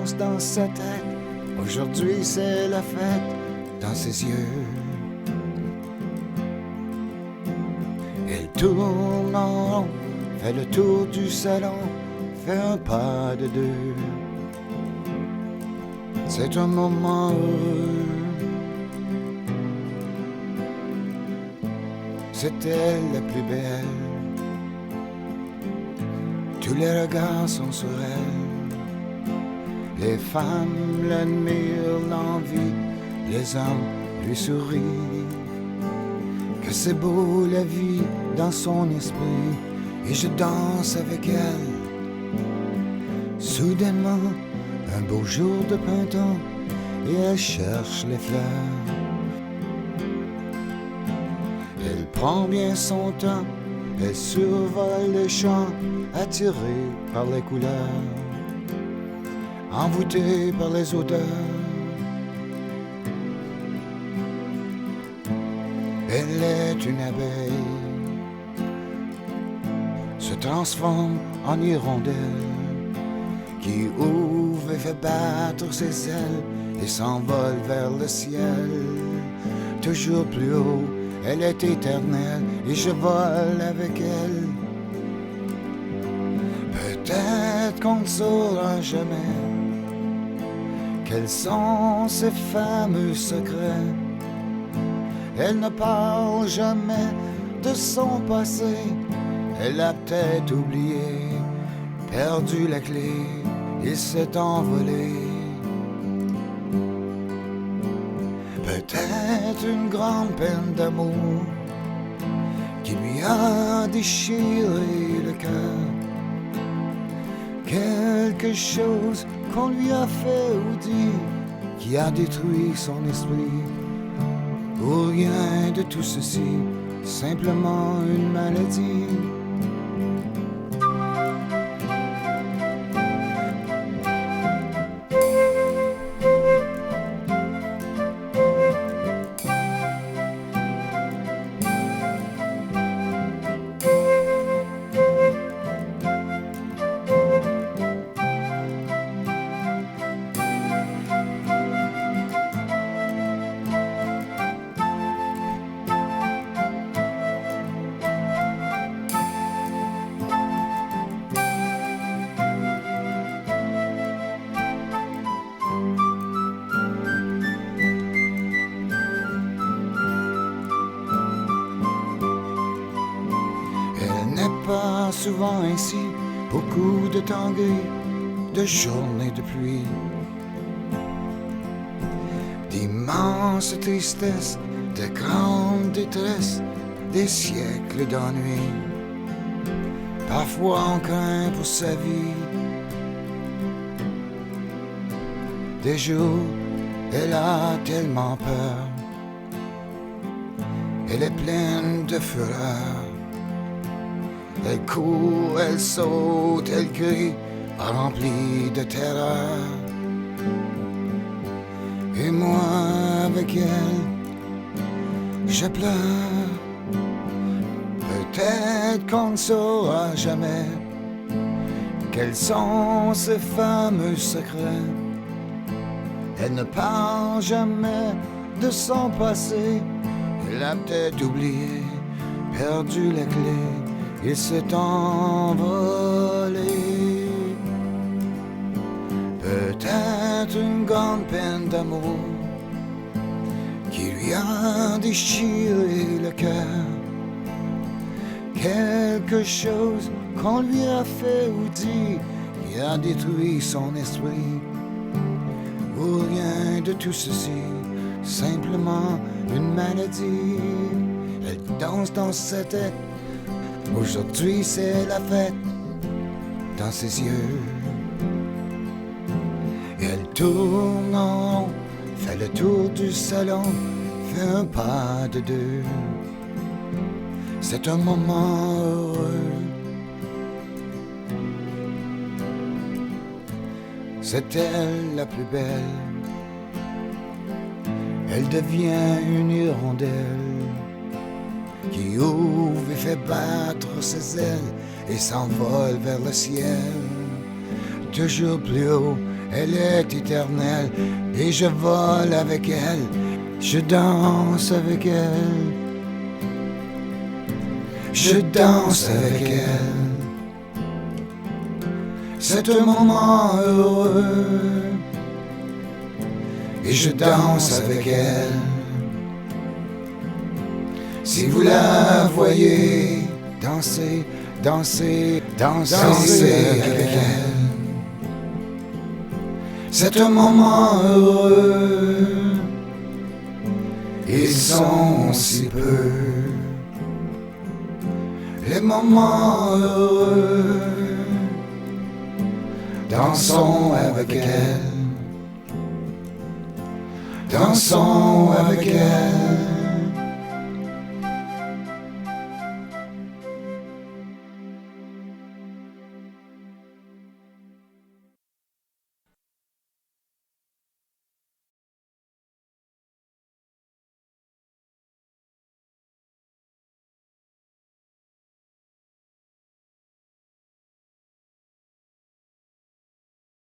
danse dans sa tête. Aujourd'hui c'est la fête dans ses yeux. Elle tourne en rond, fait le tour du salon, fait un pas de deux. C'est un moment heureux. C'est elle la plus belle. Tous les regards sont sur elle. Les femmes l'admirent, l'envient, les hommes lui sourient. Que c'est beau la vie dans son esprit, et je danse avec elle. Soudainement, un beau jour de printemps, et elle cherche les fleurs. Elle prend bien son temps, elle survole les champs, attirée par les couleurs, envoûtée par les odeurs. Elle est une abeille, se transforme en hirondelle, qui ouvre et fait battre ses ailes et s'envole vers le ciel. Toujours plus haut, elle est éternelle et je vole avec elle. Peut-être qu'on ne saura jamais quels sont ses fameux secrets. Elle ne parle jamais de son passé. Elle a peut-être oublié, perdu la clé, et s'est envolé. Peut-être une grande peine d'amour qui lui a déchiré le cœur. Quelque chose qu'on lui a fait ou dit qui a détruit son esprit. Ou rien de tout ceci, simplement une maladie. Pas souvent ainsi, beaucoup de temps gris, de journées de pluie, d'immenses tristesses, de grandes détresses, des siècles d'ennui. Parfois on craint pour sa vie. Des jours, elle a tellement peur, elle est pleine de fureur. Elle court, elle saute, elle crie, remplie de terreur. Et moi avec elle, je pleure. Peut-être qu'on ne saura jamais quels sont ses fameux secrets. Elle ne parle jamais de son passé. Elle a peut-être oublié, perdu la clé. Il s'est envolé. Peut-être une grande peine d'amour qui lui a déchiré le cœur. Quelque chose qu'on lui a fait ou dit qui a détruit son esprit. Ou rien de tout ceci, simplement une maladie. Elle danse dans sa tête. Aujourd'hui c'est la fête dans ses yeux. Et elle tourne en rond, fait le tour du salon, fait un pas de deux. C'est un moment heureux. C'est elle la plus belle. Elle devient une hirondelle qui ouvre et fait battre ses ailes et s'envole vers le ciel. Toujours plus haut, elle est éternelle, et je vole avec elle, je danse avec elle, je danse avec elle. C'est un moment heureux, et je danse avec elle. Si vous la voyez danser, danser, danser avec elle, c'est un moment heureux. Ils sont si peu les moments heureux. Dansons avec elle, dansons avec elle.